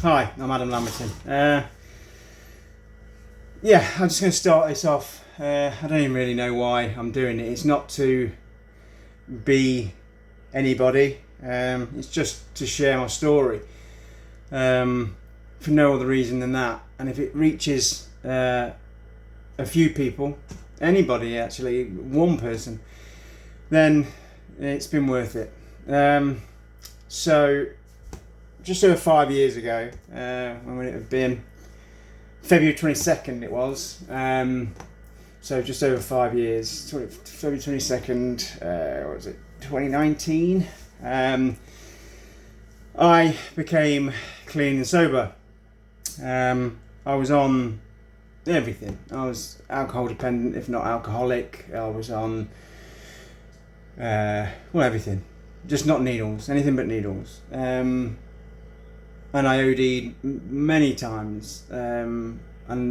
Hi, I'm Adam Lamberton. Yeah, I'm just going to start this off. I don't even really know why I'm doing it. It's not to be anybody. It's just to share my story. For no other reason than that. And if it reaches a few people, anybody actually, one person, then it's been worth it. So, just over 5 years ago, when would it have been? February 22nd it was. So just over 5 years. February 22nd, what was it? 2019. I became clean and sober. I was on everything. I was alcohol dependent, if not alcoholic. I was on, everything. Just not needles, anything but needles. And I OD'd many times. And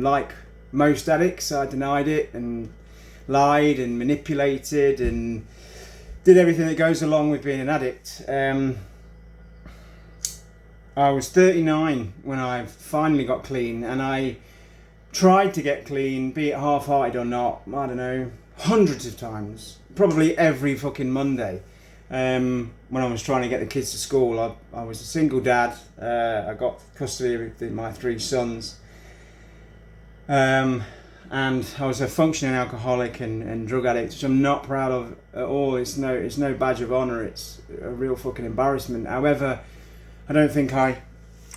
like most addicts, I denied it and lied and manipulated and did everything that goes along with being an addict. I was 39 when I finally got clean, and I tried to get clean, be it half-hearted or not, I don't know, hundreds of times. Probably every fucking Monday. When I was trying to get the kids to school, I was a single dad. I got custody of my 3 sons. And I was a functioning alcoholic and drug addict, which I'm not proud of at all. It's no badge of honour. It's a real fucking embarrassment. However, I don't think I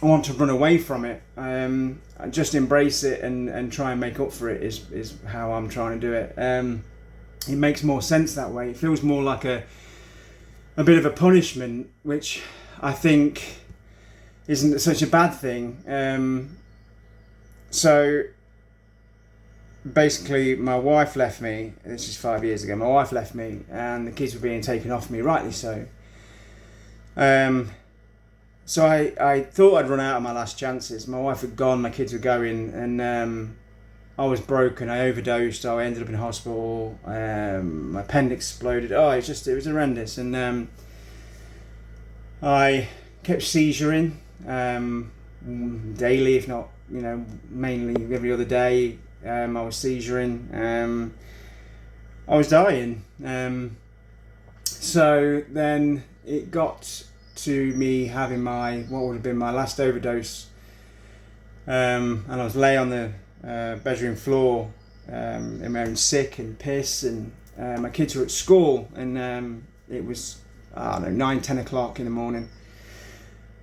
want to run away from it. I just embrace it and try and make up for it is how I'm trying to do it. It makes more sense that way. It feels more like a bit of a punishment, which I think isn't such a bad thing. So basically, my wife left me. This is 5 years ago. My wife left me, and the kids were being taken off me, rightly so. So I thought I'd run out of my last chances. My wife had gone, my kids were going, and I was broken. I overdosed. I ended up in hospital. My appendix exploded. It was horrendous. And I kept seizuring daily, if not, mainly every other day. I was seizuring. I was dying. So then it got to me having what would have been my last overdose. And I was lay on the bedroom floor, in my own sick and piss, and my kids were at school, and it was 9-10 o'clock in the morning,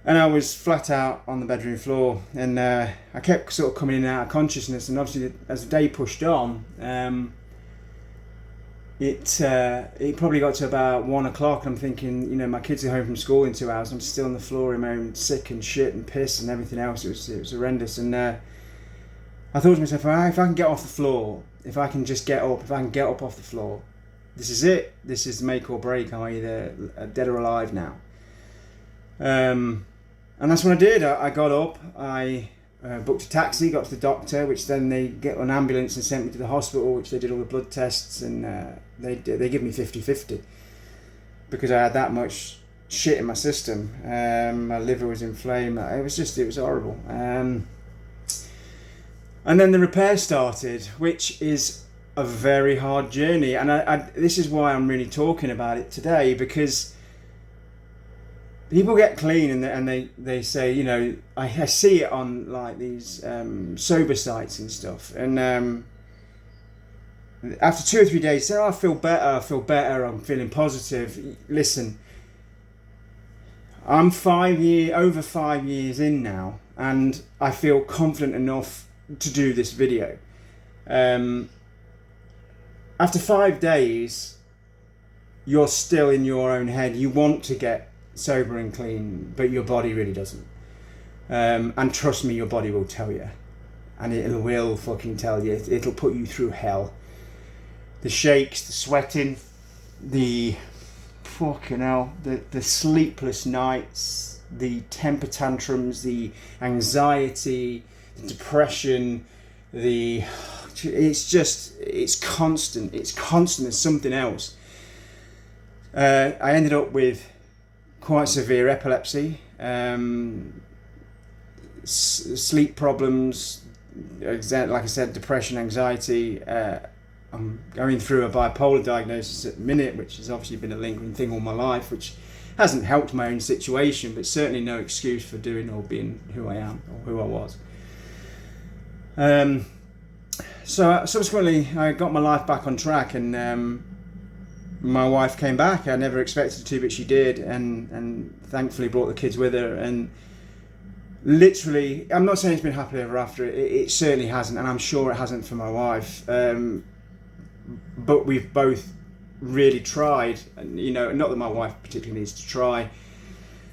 and I was flat out on the bedroom floor, and I kept sort of coming in and out of consciousness, and obviously as the day pushed on, it probably got to about 1 o'clock, and I'm thinking, my kids are home from school in 2 hours, I'm still on the floor in my own sick and shit and piss and everything else. It was horrendous, and I thought to myself, if I can get off the floor, if I can just get up, if I can get up off the floor, this is it. This is make or break. I'm either dead or alive now. And that's what I did. I got up, I booked a taxi, got to the doctor, which then they get an ambulance and sent me to the hospital, which they did all the blood tests, and they give me 50-50 because I had that much shit in my system. My liver was inflamed. It was horrible. And then the repair started, which is a very hard journey. And this is why I'm really talking about it today, because people get clean and they say, I see it on like these sober sites and stuff. And after 2 or 3 days, they say, I feel better, I'm feeling positive. Listen, I'm over 5 years in now, and I feel confident enough to do this video. After 5 days, you're still in your own head. You want to get sober and clean, but your body really doesn't. And trust me, your body will tell you, and it will fucking tell you. It'll put you through hell. The shakes, the sweating, the fucking hell, the sleepless nights, the temper tantrums, the anxiety, the depression, it's constant. There's something else. I ended up with quite severe epilepsy. sleep problems, like I said, depression, anxiety. I'm going through a bipolar diagnosis at the minute, which has obviously been a lingering thing all my life, which hasn't helped my own situation, but certainly no excuse for doing or being who I am or who I was. So subsequently, I got my life back on track, and my wife came back. I never expected to, but she did, and thankfully brought the kids with her. And literally, I'm not saying it's been happily ever after. It certainly hasn't, and I'm sure it hasn't for my wife. But we've both really tried, and not that my wife particularly needs to try.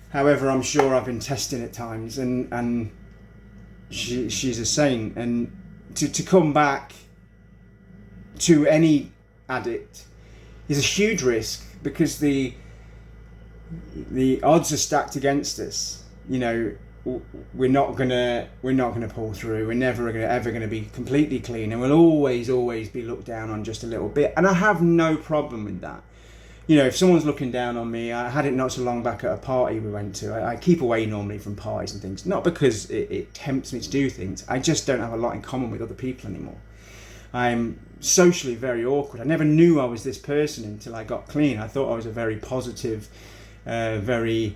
However, I'm sure I've been testing at times, and she's a saint. And to come back to any addict is a huge risk, because the odds are stacked against us. We're not gonna pull through. We're never ever gonna be completely clean, and we'll always be looked down on just a little bit. And I have no problem with that. If someone's looking down on me, I had it not so long back at a party we went to. I keep away normally from parties and things, not because it tempts me to do things. I just don't have a lot in common with other people anymore. I'm socially very awkward. I never knew I was this person until I got clean. I thought I was a very positive, very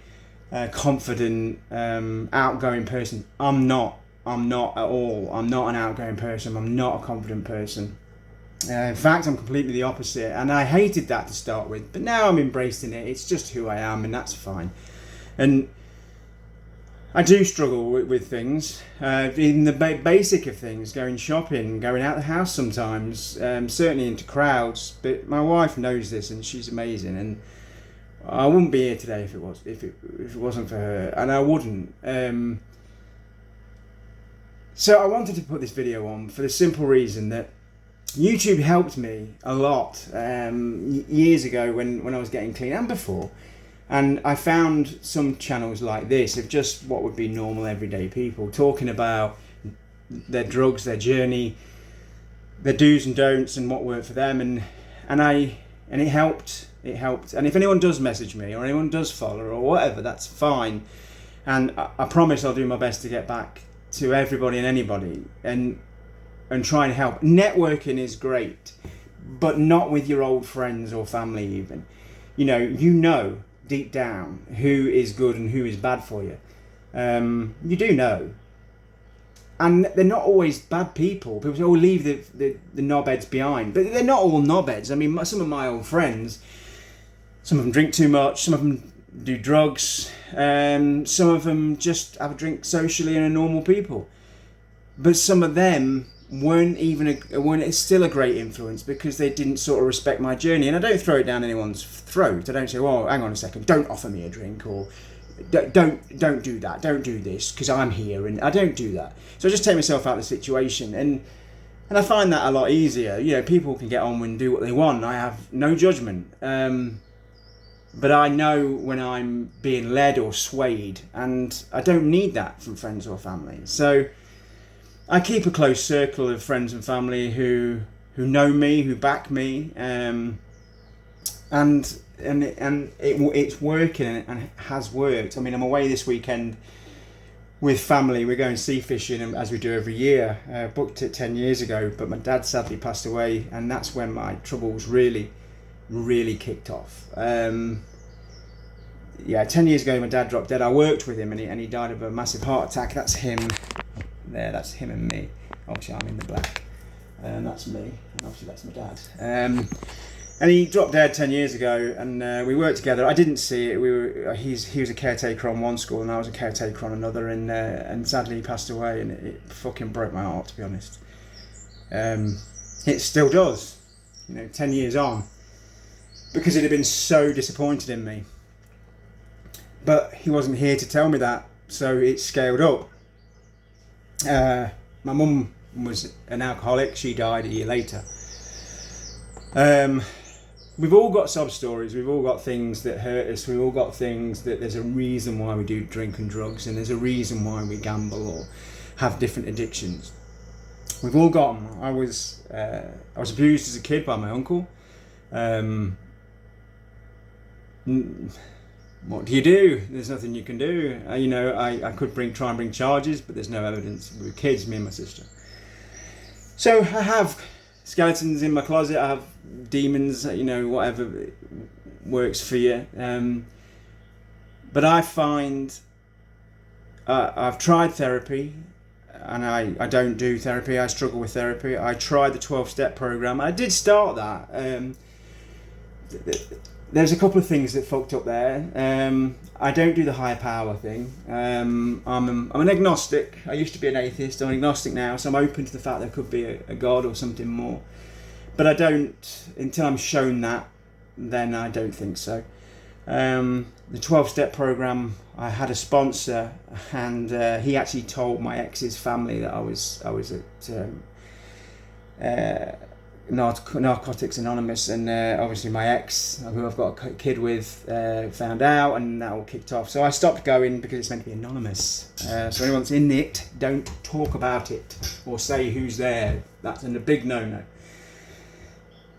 confident, outgoing person. I'm not at all. I'm not an outgoing person. I'm not a confident person. In fact, I'm completely the opposite, and I hated that to start with, but now I'm embracing it. It's just who I am, and that's fine. And I do struggle with things, even the basic of things, going shopping, going out the house sometimes, certainly into crowds. But my wife knows this, and she's amazing, and I wouldn't be here today if it wasn't for her, and I wouldn't. So I wanted to put this video on for the simple reason that YouTube helped me a lot years ago when I was getting clean, and before. And I found some channels like this of just what would be normal everyday people talking about their drugs, their journey, their do's and don'ts, and what worked for them, and it helped. It helped. And if anyone does message me or anyone does follow or whatever, that's fine. And I promise I'll do my best to get back to everybody and anybody and try and help. Networking is great, but not with your old friends or family even. Deep down who is good and who is bad for you. You do know. And they're not always bad people. People say, leave the knobheads behind. But they're not all knobheads. I mean, some of my old friends, some of them drink too much, some of them do drugs, some of them just have a drink socially and are normal people. But some of them weren't still a great influence because they didn't sort of respect my journey. And I don't throw it down anyone's throat. I don't say, well, hang on a second, don't offer me a drink, or don't do that, don't do this because I'm here, and I don't do that. So I just take myself out of the situation, and I find that a lot easier. People can get on and do what they want. I have no judgment, but I know when I'm being led or swayed, and I don't need that from friends or family. So I keep a close circle of friends and family who know me, who back me, and it's working, and it has worked. I mean, I'm away this weekend with family. We're going sea fishing, as we do every year. Booked it 10 years ago, but my dad sadly passed away, and that's when my troubles really kicked off. 10 years ago my dad dropped dead. I worked with him, and he died of a massive heart attack. That's him there, that's him and me. Obviously I'm in the black, and that's me, and obviously that's my dad. And he dropped dead 10 years ago, and we worked together. I didn't see it. He was a caretaker on one school, and I was a caretaker on another, and sadly he passed away, and it fucking broke my heart, to be honest. It still does, 10 years on, because he'd have been so disappointed in me. But he wasn't here to tell me that, so it scaled up. My mum was an alcoholic. She died a year later. We've all got sob stories. We've all got things that hurt us. We've all got things that there's a reason why we do drink and drugs, and there's a reason why we gamble or have different addictions. We've all got them. I was abused as a kid by my uncle. what do you do? There's nothing you can do. I could try and bring charges, but there's no evidence. We were kids, me and my sister. So I have skeletons in my closet. I have demons. Whatever works for you. But I find I've tried therapy, and I don't do therapy. I struggle with therapy. I tried the 12-step program. I did start that. There's a couple of things that fucked up there. I don't do the higher power thing. I'm an agnostic. I used to be an atheist. I'm an agnostic now, so I'm open to the fact there could be a God or something more. But I don't, until I'm shown that, then I don't think so. The 12-step program, I had a sponsor, and he actually told my ex's family that I was at Narcotics Anonymous, and obviously my ex, who I've got a kid with, found out, and that all kicked off. So I stopped going because it's meant to be anonymous. So anyone that's in it, don't talk about it or say who's there. That's a big no-no.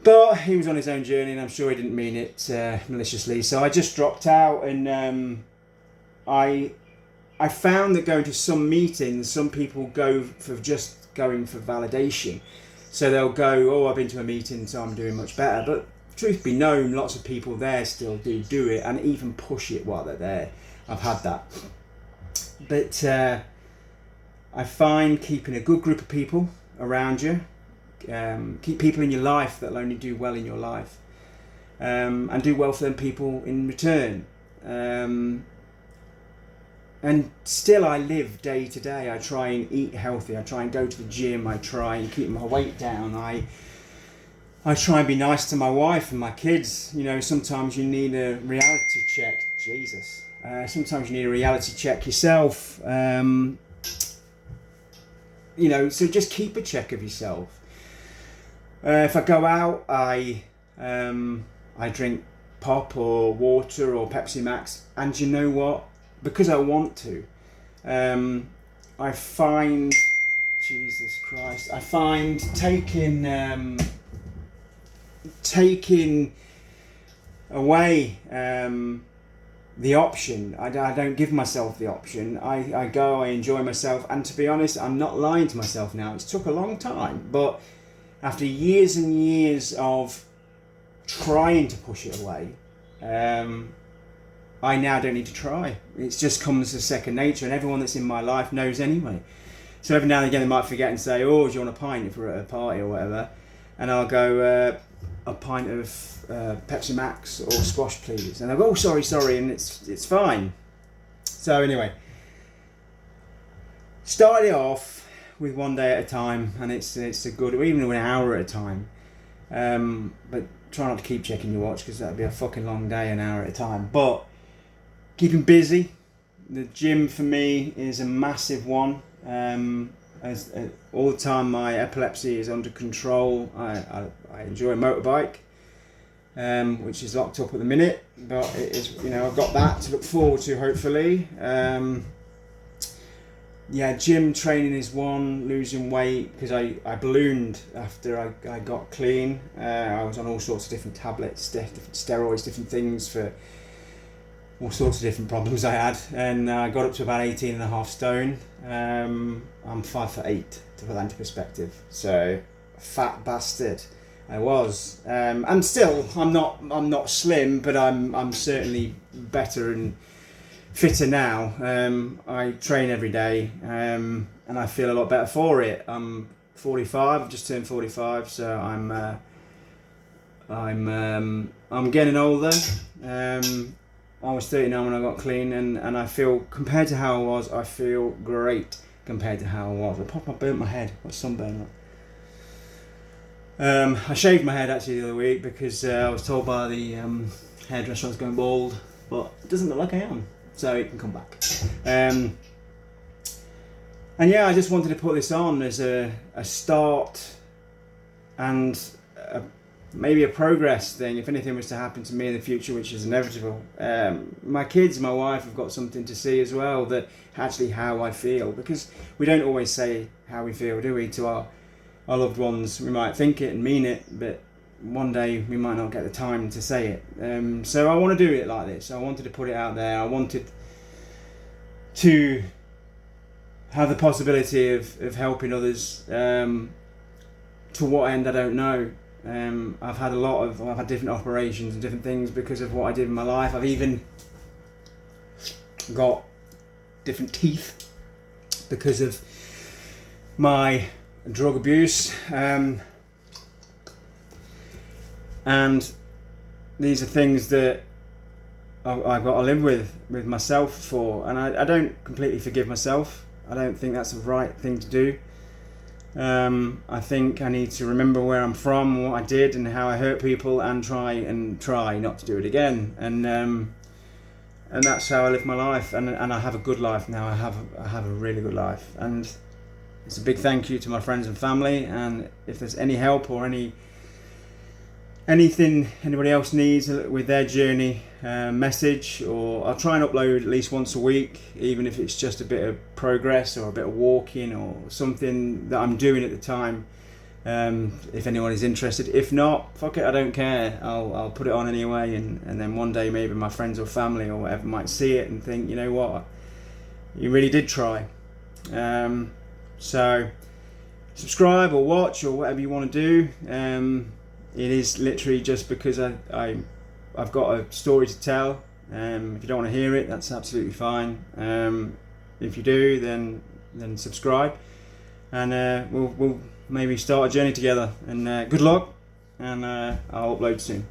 But he was on his own journey, and I'm sure he didn't mean it maliciously. So I just dropped out, and I found that going to some meetings, some people go for just going for validation. So they'll go, oh, I've been to a meeting, so I'm doing much better. But truth be known, lots of people there still do it, and even push it while they're there. I've had that. But I find keeping a good group of people around you, keep people in your life that will only do well in your life, and do well for them people in return. And still I live day to day. I try and eat healthy. I try and go to the gym. I try and keep my weight down. I try and be nice to my wife and my kids. Sometimes you need a reality check. Jesus. Sometimes you need a reality check yourself. So just keep a check of yourself. If I go out, I drink pop or water or Pepsi Max. And you know what? Because I want to, I find, Jesus Christ, I find taking away the option. I don't give myself the option. I go, I enjoy myself, and to be honest, I'm not lying to myself now. It's took a long time, but after years and years of trying to push it away, I now don't need to try. It just comes as second nature, and everyone that's in my life knows anyway. So every now and again they might forget and say, oh, do you want a pint if we're at a party or whatever? And I'll go, a pint of Pepsi Max or squash please. And they'll go, oh, sorry, and it's fine. So anyway, started it off with one day at a time, and it's a good, or even an hour at a time. But try not to keep checking your watch, because that'd be a fucking long day, an hour at a time. But keeping busy. The gym for me is a massive one. As all the time my epilepsy is under control. I enjoy a motorbike, which is locked up at the minute, but it is, I've got that to look forward to, hopefully. Gym training is one. Losing weight, because I ballooned after I got clean. I was on all sorts of different tablets, different steroids, different things for all sorts of different problems I had, and I got up to about 18.5 stone. I'm 5'8", to put that into perspective. So, fat bastard I was. And still, I'm not slim, but I'm certainly better and fitter now. I train every day, and I feel a lot better for it. I'm 45. I've just turned 45, so I'm getting older. I was 39 when I got clean, and I feel, compared to how I was, I feel great compared to how I was. I burnt my head. Got sunburn. I shaved my head actually the other week because I was told by the hairdresser I was going bald, but it doesn't look like I am, so it can come back. And yeah, I just wanted to put this on as a start and maybe a progress thing, if anything was to happen to me in the future, which is inevitable. My kids, my wife have got something to see as well, that actually how I feel, because we don't always say how we feel, do we, to our loved ones. We might think it and mean it, but one day we might not get the time to say it. So I want to do it like this. I wanted to put it out there. I wanted to have the possibility of helping others. To what end, I don't know. I've had different operations and different things because of what I did in my life. I've even got different teeth because of my drug abuse. And these are things that I've got to live with myself for. And I don't completely forgive myself. I don't think that's the right thing to do. I think I need to remember where I'm from, what I did, and how I hurt people, and try not to do it again. And that's how I live my life. And I have a good life now. I have a really good life. And it's a big thank you to my friends and family. And if there's any help or anything anybody else needs with their journey, message, or I'll try and upload at least once a week, even if it's just a bit of progress or a bit of walking or something that I'm doing at the time. If anyone is interested. If not, fuck it, I don't care. I'll put it on anyway, and then one day maybe my friends or family or whatever might see it and think, you know what, you really did try. So subscribe or watch or whatever you want to do. It is literally just because I've got a story to tell. If you don't want to hear it, that's absolutely fine. If you do, then subscribe, and we'll maybe start a journey together. And good luck, and I'll upload soon.